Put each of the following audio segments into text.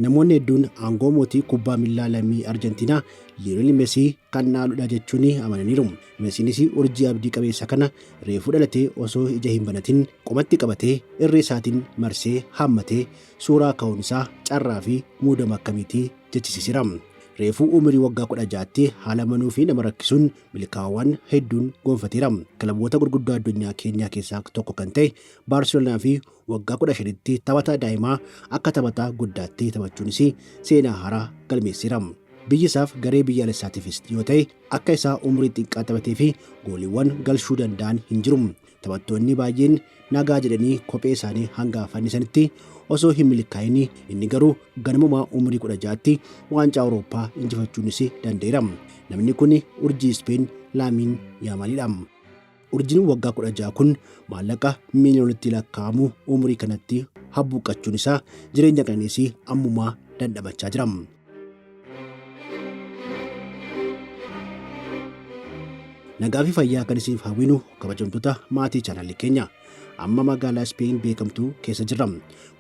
Namoonni hedduun aangoo mootii kubbaa miilaa lammii Arjentiinaa Liyoonel Meesii kan dhaaluudha jechuun amananiiru. Meesiinis urjii abdii qabeessa kana reefuu dhalatee osoo ija hin banatin qomatti qabatee irree isaatiin marsee haammatee suuraa ka'uun isaa carraa fi muudama akkamiitii jechisiisira. Reefuu umurii waggaa 16tti haala manuu fi nama rakkisuun milkaa'awwan hedduun gonfateera. Kilaboota gurguddoo addunyaa keenyaa keessaa tokko kan ta'e Baarseloonaa fi waggaa 15tti taphataa daa'imaa akka taphataa guddaatti taphachuunis seenaa haaraa galmeessiira. Biyyi isaaf garee biyyaalessaatiifis yoo ta'e akka isaa umurii xiqqaa taphatee fi gooliiwwan galchuu danda'an hin jiru. Taphattoonni baay'een nagaa jedhanii kophee isaanii hanga fannisanitti osoo hin milkaa'in inni garuu ganamumaa umurii 16tti waancaa Awurooppaa injifachuunis danda'eera. Namni kun urjii Ispeen Laamiin Yaamaalidha. Urjiin waggaa 16 kun maallaqa miiliyoonatti lakkaa'amu umurii kanatti habbuuqqachuun isaa jireenya qananiis ammumaa dandhamachaa jira. Nagaa fi fayyaa kan isiniif hawwinu kabajamtoota maatii chaanaalii keenya. Amma magaalaa Ispeen beekamtuu keessa jirra.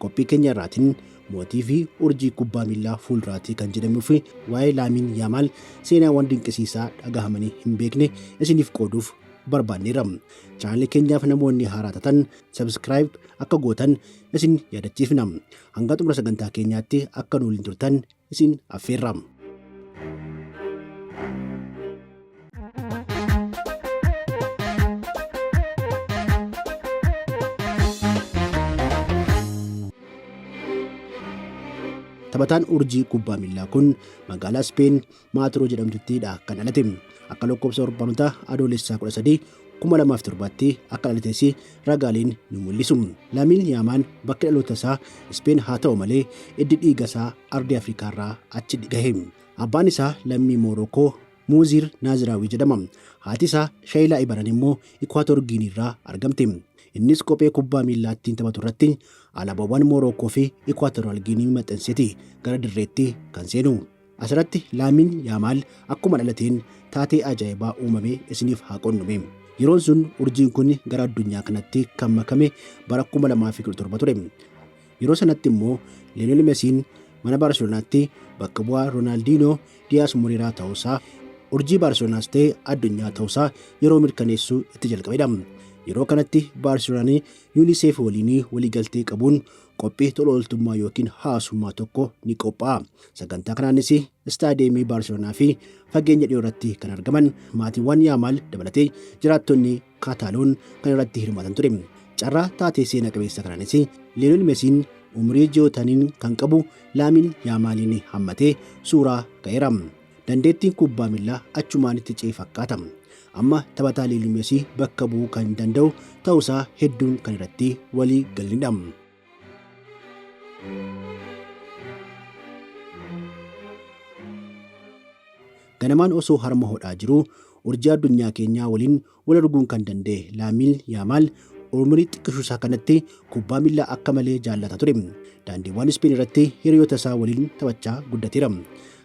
Qophii keenya irraatiin mootii fi urjii kubbaa miilaa fuulduraatii kan jedhamuu fi waa'ee Laamiin Yaamaal seenaawwan dinqisiisaa dhagahamanii hin beekne isiniif qooduuf barbaanneerra. Chaanaalii keenyaaf namoonni haaraa taatan subscribe akka gootan isin yaadachiifna. Hanga xumura sagantaa keenyaatti akka nu waliin turtan isin affeerra. Taphataan urjii kubbaa miilaa kun magaalaa Ispeen Maatiroo jedhamtuttidha kan dhalate. Akka lakkoofsa Awurooppaanotaa adoolessaa 13 2007tti akka dhalates ragaaleen ni mul'isu. Laamiin Yaamaal bakki dhaloota isaa Ispeen haa ta'u malee iddi dhiiga isaa ardii Afrikaa irraa achi gahe. Abbaan isaa lammii Moorookoo Muuziir Naaziraawii jedhama. Haati isaa Sheeyilaa Ibaran immoo Ikwaatoor Giinii irraa argamte. Innis kophee kubbaa miilaa ittiin taphatu irratti alaabaawwan Moorookoo fi Ikwaatoor Giinii maxxanseeti gara dirreetti kan seenu. Asirratti Laamiin Yaamaal akkuma dhalateen taatee ajaa'ibaa uumame isiniif haa qonnume. Yeroon sun urjiin kun gara addunyaa kanatti kan makame bara 2017 ture. Yeroo sanatti immoo Liyoonel Meesiin mana Baarseloonaatti bakka bu'aa Roonaaldinoo Diyaas Moreeraa ta'uusaa urjii Baarseloonaas ta'e addunyaa ta'uusaa yeroo mirkaneessuu itti jalqabedha. Yeroo kanatti Baarseloonaan UNICEF waliin waliigaltee qabuun qophii tola ooltummaa yookiin hawaasummaa tokko ni qophaa'a. Sagantaa kanaanis istaadiyeemii Baarseloonaa fi fageenya dhiyoo irratti kan argaman maatiiwwan Yaamaal dabalatee jiraattonni Kaataaloon kan irratti hirmaatan ture. Carraa taatee seenaa qabeessa kanaanis Liyoonel Meesiin umurii ji'ootaniin kan qabu Laamiin Yaamaaliin hammatee suuraa ka'eera. Dandeettiin kubbaa miilaa achumaanitti ce'ee fakkaata. Amma taphataa Liyoonel Meesii bakka bu'uu kan danda'u ta'uusaa hedduun kan irratti walii galanidha. Ganamaan osoo harma hodhaa jiru urjii addunyaa keenyaa waliin wal arguun kan danda'e Laamiin Yaamaal umurii xiqqishuu isaa kanatti kubbaa miilaa akka malee jaallataa ture. Daandiiwwan Ispeen irratti hiriyoota isaa waliin taphachaa guddateera.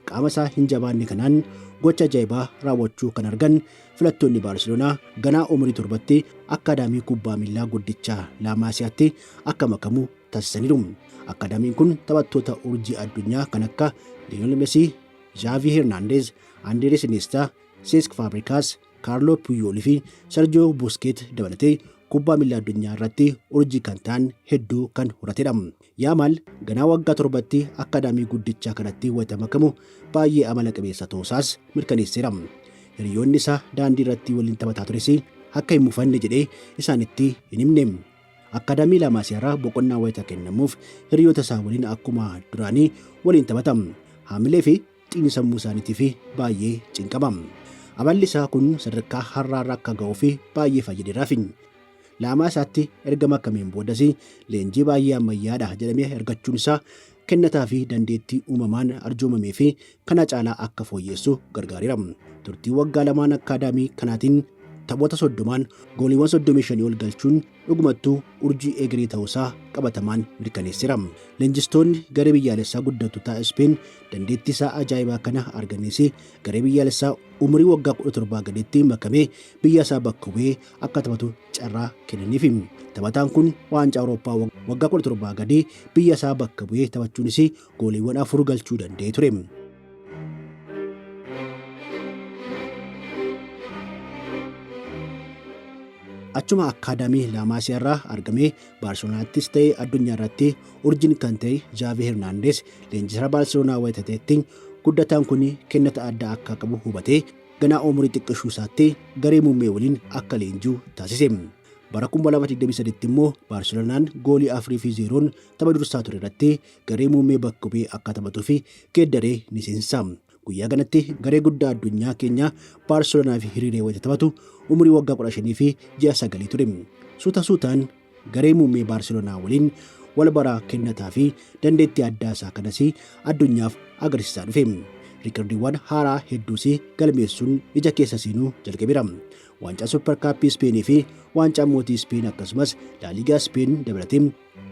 Qaama isaa hin jabaanne kanaan gocha ajaa'ibaa raawwachuu kan argan filattoonni Baarseloonaa ganaa umurii 7tti akkaadaamii kubbaa miilaa guddichaa Laamaasiyaatti akka makamu taasisaniiru. Akkaadaamiin kun taphattoota urjii addunyaa kan akka Liyoonel Meesii, Xaavi Hernaandez, Andres Iniesta, Cesc Faabrikaas, Kaarloo Puyoolii fi Sergio Busquets dabalatee kubbaa miilaa addunyaa irratti urjii kan ta'an hedduu kan horatedha. Yaamaal ganaa waggaa 7tti akkaadaamii guddichaa kanatti wayita makamu baay'ee amala qabeessa ta'uusaas mirkaneesseera. Hiriyoonni isaa daandii irratti waliin taphataa tures akka hin mufanne jedhee isaanitti hin himne. Akkaadaamii Laamaasiyaarraa boqonnaa wayita kennamuuf hiriyoota isaa waliin akkuma duraanii waliin taphata. Haamilee fi xiinni sammuu isaaniitiif baay'ee cinqama. Amalli isaa kun sadarkaa har'aarra akka ga'uuf baay'ee fayyadeeraaf. Laamaasiyaatti erga makameen boodas leenjii baay'ee ammayyaadha jedhamee argachuun isaa kennataa fi dandeettii uumamaan arjoomamee fi kana caalaa akka fooyyessu gargaareera. Turtii waggaa lamaan akkaadaamii kanaatiin taphoota 30 gooliiwwan 35 ol galchuun dhugumattuu urjii egeree ta'uusaa qabatamaan mirkaneesseera. Leenjistoonni garee biyyaalessaa guddattoota Ispeen dandeettii isaa ajaa'ibaa kana arganis garee biyyaalessaa umurii waggaa 17 gaditti makamee biyya isaa bakka bu'ee akka taphatu carraa kennaniif. Taphataan kun waancaa Awurooppaa waggaa 17 gadii biyya isaa bakka bu'ee taphachuunis gooliiwwan 4 galchuu danda'ee ture. Achuma akkaadaamii Laamaasiyaa irraa argamee Baarselonaattis ta'ee addunyaa irratti urjiin kan ta'e Xavi Hernandez leenjisaa Baarselonaa wayita ta'etti guddataan kun kennata addaa akka qabu hubatee ganaa umurii xiqqashuu isaatti garee muummee waliin akka leenjuu taasise. Bara 2023 immoo Baarselonaan goolii 4-0 tapha dursaa ture irratti garee muummee bakka bu'ee akka taphatuu fi geeddaree ni seensa. Guyyaa kanatti garee guddaa addunyaa keenya Baarselonaa fi hiriiree wayita taphatu umurii waggaa 15 fi ji'a 9 ture. Suuta suutaan garee muummee Baarselonaa waliin wal baraa kennataa fi dandeettii addaa isaa kanas addunyaaf agarsiisaa dhufe. Riikardiiwwan haaraa hedduus galmeessuun ija keessa seenuu jalqabeera. Waancaa Super Cup Ispeenii fi waancaa mootii Ispeen akkasumas La Liga Ispeen dabalatee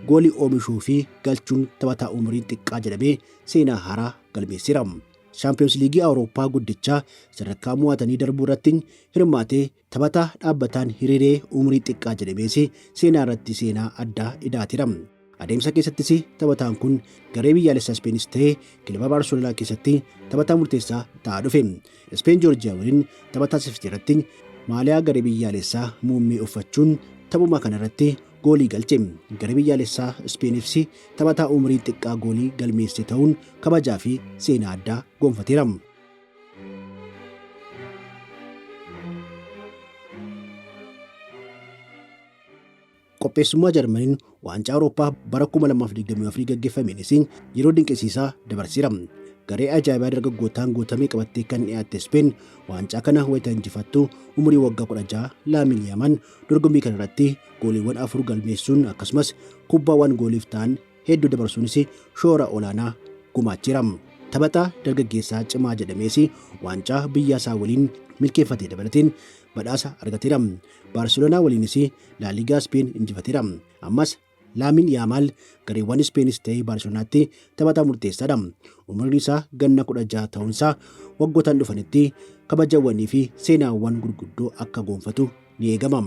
goolii oomishuu fi galchuun taphataa umurii xiqqaa jedhamee seenaa haaraa galmeessiira. Champions League Awurooppaa guddichaa sadarkaa mo'atanii darbuu irratti hirmaatee taphataa dhaabbataan hiriiree umurii xiqqaa jedhamees seenaa irratti seenaa addaa ida'ateera. Adeemsa keessattis taphataan kun garee biyyaalessaa Ispeenis ta'ee kilaba Baarselonaa keessatti taphataa murteessaa ta'aa dhufe. Ispeen Joorjiyaa waliin tapha taasifte irratti maaliyaa garee biyyaalessaa muummee uffachuun taphuma kana irratti goolii galche. Garee biyyaalessaa Ispeeniifis taphataa umurii xiqqaa goolii galmeesse ta'uun kabajaa fi seenaa addaa gonfateera. Qopheessummaa Jarmaniin waancaa Awurooppaa bara 2024 gaggeeffameenis yeroo dinqisiisaa dabarseera. Garee ajaa'ibaa dargaggootaan guutamee qabattee kan dhiyaatte Ispeen waancaa kana wayita injifattu umurii waggaa 16 Laamin Yaamal dorgommii kana irratti gooliiwwan 4 galmeessuun akkasumas kubbaawwan gooliif ta'an hedduu dabarsuunis shoora olaanaa gumaacheera. Taphataa dargaggeessaa cimaa jedhamees waancaa biyya isaa waliin milkeeffatee dabalateen badhaasa argateera. Baarselonaa waliinis La Liga Ispeen injifateera. Ammas Laamin Yaamal gareewwan Ispeenis ta'ee Baarselonaatti taphataa murteessaadha. Umriin isaa ganna 16 ta'uunsaa waggootaan dhufanitti kabajawwanii fi seenaawwan gurguddoo akka gonfatu ni eegama.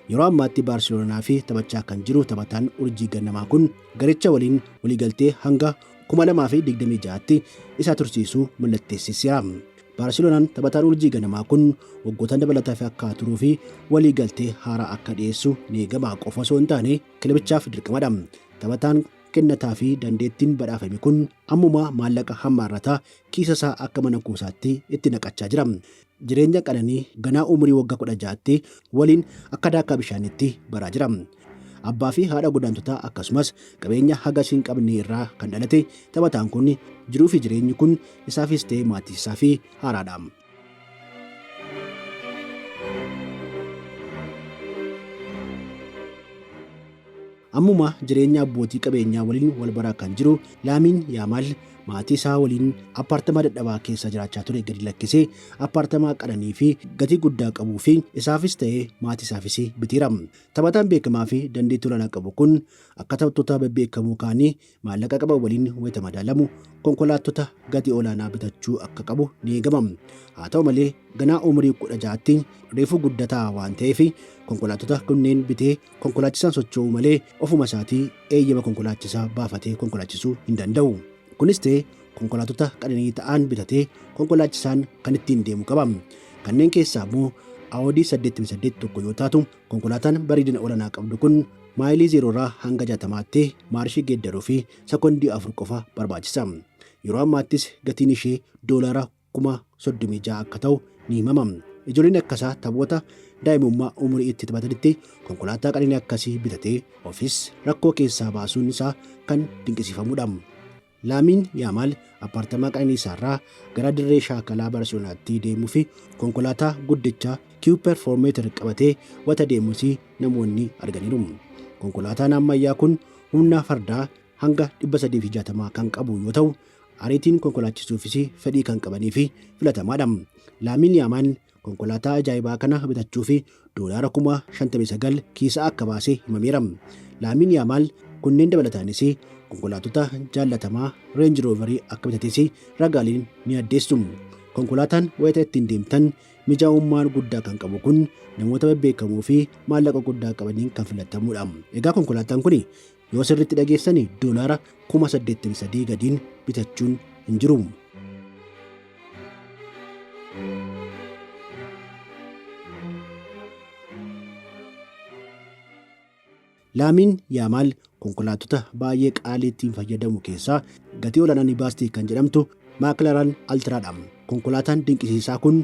Yeroo ammaatti Baarselonaa fi taphachaa kan jiru taphataan urjii gannamaa kun garicha waliin waliigaltee hanga 2026tti isa tursiisuu mallatteessiseera. Baarselonaan taphataan urjii gannamaa kun waggootaan dabalataa fi akka turuu fi waliigaltee haaraa akka dhiyeessu ni eegama. Qofa osoo hin taane kilabichaaf dirqamadha. Taphataan kennataa fi dandeettiin badhaafame kun ammuma maallaqa hammaarrataa kiisa isaa akka mana kuusaatti itti naqachaa jira. Jireenya qananii ganaa umurii waggaa 16tti waliin akka daakkaa bishaanitti baraa jira. Abbaa fi haadha godaantotaa akkasumas qabeenya hagas hin qabne irraa kan dhalate taphataan kun jiruu fi jireenyi kun isaafis ta'ee maatii isaa fi haaraadha. Ammuma jireenya abbootii qabeenyaa waliin wal baraa kan jiru Laamin Yaamal maatii isaa waliin appaartamaa dadhabaa keessa jiraachaa ture gadi lakkisee appaartamaa qananii fi gatii guddaa qabuu fi isaafis ta'ee maatii isaafis biteera. Taphataan beekamaa fi dandeettii olaanaa qabu kun akka taphattoota bebbeekamoo kaanii maallaqa qaban waliin wayita madaalamu konkolaattota gatii olaanaa bitachuu akka qabu ni eegama. Haa ta'u malee ganaa umurii 16tti reefuu guddataa waan ta'eef konkolaattota kunneen bitee konkolaachisaan socho'uu malee ofuma isaatii eeyyama konkolaachisaa baafatee konkolaachisuu hin danda'u. Kunis ta'ee konkolaattota qananii ta'an bitatee konkolaachisaan kan ittiin deemu qaba. Kanneen keessaa immoo Audi 8 tokko yoo taatu konkolaataan bareedina olaanaa qabdu kun maayilii 0 irraa hanga 60tti maarshii geeddaruu fi sekondii 4 qofa barbaachisa. Yeroo ammaattis gatiin ishee doolaara 36,000 akka ta'u ni himama. Ijoolleen akkasaa taphoota daa'imummaa umurii itti taphatanitti konkolaataa qananii akkasii bitatee ofis rakkoo keessaa baasuun isaa kan dinqisiifamudha. Laamin Yaamal appaartamaa qananii isaarraa gara dirree shaakalaa Baarselonaatti deemuu fi konkolaataa guddicha Cooper Formator qabatee wata deemus namoonni arganiiru. Konkolaataan ammayyaa kun humna fardaa hanga 360 kan qabu yoo ta'u ariitiin konkolaachisuufis fedhii kan qabanii fi filatamaadha. Laamin Yaamal konkolaataa ajaa'ibaa kana bitachuu fi doolaara 59,000 kiisa akka baase himameera. Laamiin Yaamaal kunneen dabalataanis konkolaattota jaallatamaa Range Roverii akka bitates ragaaleen ni addeessu. Konkolaataan wayita ittiin deemtan mijaa'ummaa guddaa kan qabu kun namoota bebbeekamoo fi maallaqa guddaa qabaniin kan filatamuudha. Egaa konkolaataan kun yoo sirriitti dhageessan doolaara 83,000 gadiin bitachuun hin jiru. Laamiin Yaamaal konkolaattota baay'ee qaalii ittiin fayyadamu keessaa gatii olaanaa ni baasti kan jedhamtu McLaren Ultraadha. Konkolaataan dinqisiisaa kun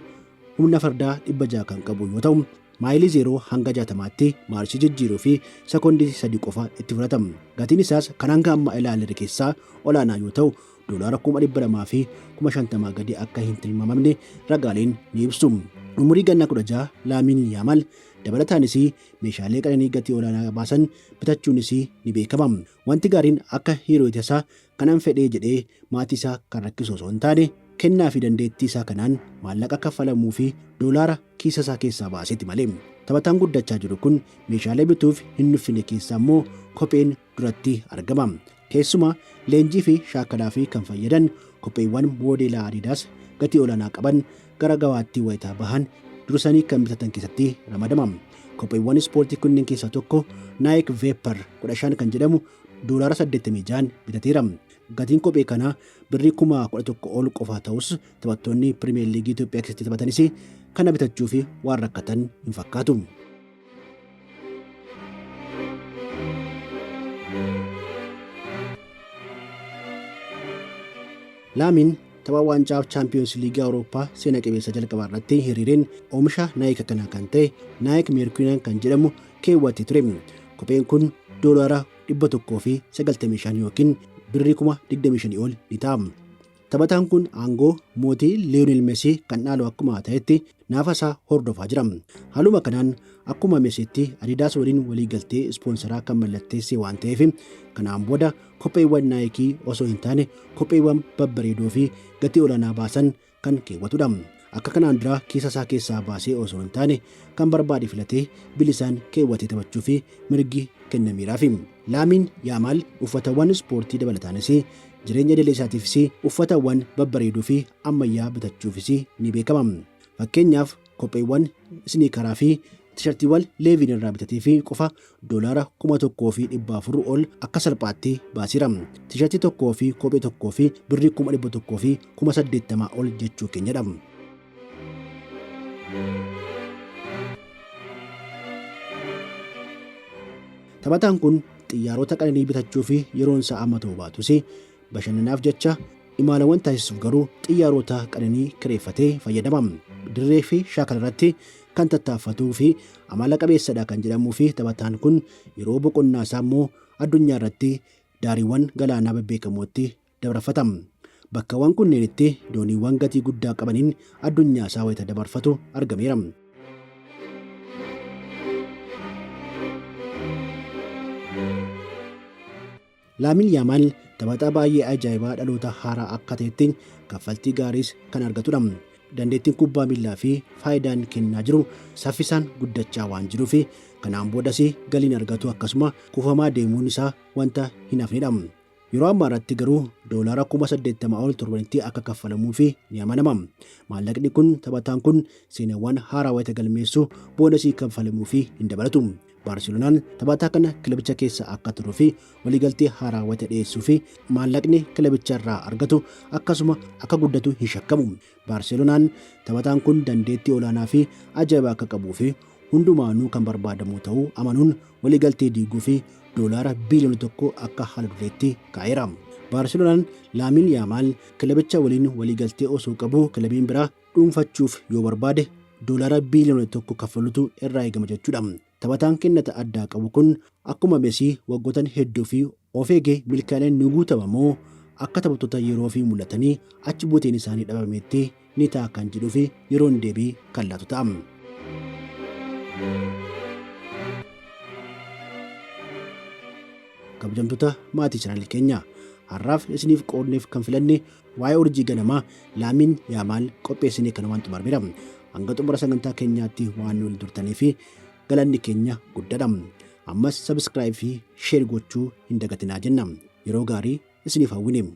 humna fardaa 600 kan qabu yoo ta'u maayilii 0 hanga 60tti maarshii jijjiiruu fi sekoondii 3 qofa itti fudhatama. Gatiin isaas kan hanga amma ilaalle keessaa olaanaa yoo ta'u doolaara 200,000 fi 50,000 gadi akka hin tilmaamamne ragaaleen ni ibsu. Umurii ganna 16 Laamiin Yaamaal dabalataanis meeshaalee qananii gatii olaanaa baasan bitachuunis ni beekama. Wanti gaariin akka hiriyoota isaa kanan fedhee jedhee maatii isaa kan rakkisu osoo hin taane kennaa fi dandeettii isaa kanaan maallaqa kaffalamuu fi doolaara kiisa isaa keessaa baasetti malee. Taphataan guddachaa jiru kun meeshaalee bituuf hin nuffine keessaa immoo kopheen duratti argama. Keessumaa leenjii fi shaakkalaa fi kan fayyadan kopheewwan moodeelaa Adidaas gatii olaanaa qaban gara gabaatti wayitaa bahan dursanii kan bitatan keessatti ramadama. Kopheewwan ispoortii kunneen keessaa tokko Nike Vapor 15 kan jedhamu doolaara 86 bitateera. Gatiin kophee kanaa birrii 11,000 ol qofaa ta'us taphattoonni Pirimeer Liigii Itoophiyaa keessatti taphatanis kana bitachuuf waan rakkatan hin fakkaatu. Laamiin tapha waancaa Champions League Awurooppaa seena qabeessa jalqabaa irratti hiriireen oomisha Nike kanaa kan ta'e Nike Mercurian kan jedhamu keewwatee ture. Kopheen kun doolaara 195 yookiin birrii 25,000 ol ni ta'a. Taphataan kun aangoo mootii Lionel Messi kan dhaalu akkuma ta'etti naafa isaa hordofaa jira. Haaluma kanaan akkuma Messiitti Adidaas waliin waliigaltee ispoonsaraa kan mallatteesse waan ta'eef kanaan booda kopheewwan Nike osoo hin taane kopheewwan babbareedoo fi gatii olaanaa baasan kan keewwatudha. Akka kanaan dura kiisa isaa keessaa baasee osoo hin taane kan barbaade filatee bilisaan keewwatee taphachuu fi mirgi kennameeraaf. Laamiin Yaamaal uffatawwan ispoortii dabalataanis jireenya idilee isaatiifis uffatawwan babbareedoo fi ammayyaa bitachuufis ni beekama. Fakkeenyaaf kopheewwan sniikaraa fi tishartiiwwan Leeviin irraa bitatee fi qofa doolaara 1,400 ol akka salphaatti baaseera. Tishartii tokkoo fi kophee tokkoo fi birrii 100,000 fi 80,000 ol jechuu keenyadha. Taphataan kun xiyyaarota qananii bitachuu fi yeroon isaa amma ta'uu baatus bashannanaaf jecha imalawwan taasisuuf garuu xiyyaarota qananii kireeffatee fayyadama. Dirree fi shaakala irratti kan tattaaffatuu fi amala qabeessadha kan jedhamuu fi taphataan kun yeroo boqonnaa isaa immoo addunyaa irratti daariiwwan galaanaa bebbeekamootti dabarfata. Bakkawwan kunneenitti dooniiwwan gatii guddaa qabaniin addunyaa isaa wayita dabarfatu argameera. Laamiin Yaamaal taphataa baay'ee ajaa'ibaa dhaloota haaraa akka ta'etti kaffaltii gaariis kan argatudha. Dandeettiin kubbaa miilaa fi faayidaan kennaa jiru saffisaan guddachaa waan jiruuf kanaan boodas galiin argatu akkasuma kuufamaa deemuun isaa wanta hin hafnedha. Yeroo ammaa irratti garuu doolaara 80,000 ol torbanitti akka kaffalamuuf ni amanama. Maallaqni kun taphataan kun seenaawwan haaraa wayita galmeessu boonasii kaffalamuuf hin dabalatu. Baarseloonaan taphataa kana kilabicha keessa akka turuu fi waliigaltee haaraa wayita dhiyeessuu fi maallaqni kilabicha irraa argatu akkasuma akka guddatu hin shakkamu. Baarseloonaan taphataan kun dandeettii olaanaa fi ajaa'ibaa akka qabuu fi hundumaanuu kan barbaadamu ta'uu amanuun waliigaltee diiguu fi doolaara biiliyoona 1 akka haala dureetti kaa'eera. Baarseloonaan Laamiin Yaamaal kilabicha waliin waliigaltee osoo qabu kilabiin biraa dhuunfachuuf yoo barbaade doolaara biiliyoona 1 kaffalutu irraa eegama jechuudha. Taphataan kennata addaa qabu kun akkuma Messi waggoota hedduu fi of eegee milkaa'inaan ni guutama moo akka taphattoota yeroo fi mul'atanii achi buuteen isaanii dhabameetti ni ta'a kan jedhuu fi yeroon deebii kan laatu ta'a. Kabajamtoota maatii chaanaalii keenya har'aaf isiniif qoodneef kan filanne waa'ee urjii ganamaa Laamiin Yaamaal qopheessinee kan waan xumurameera. hanga xumura sagantaa keenyaatti waan nu turtanii fi galanni keenya guddaadha. Ammas subscribe fi share gochuu hin dagatinaa jenna. Yeroo gaarii isiniif hawwina.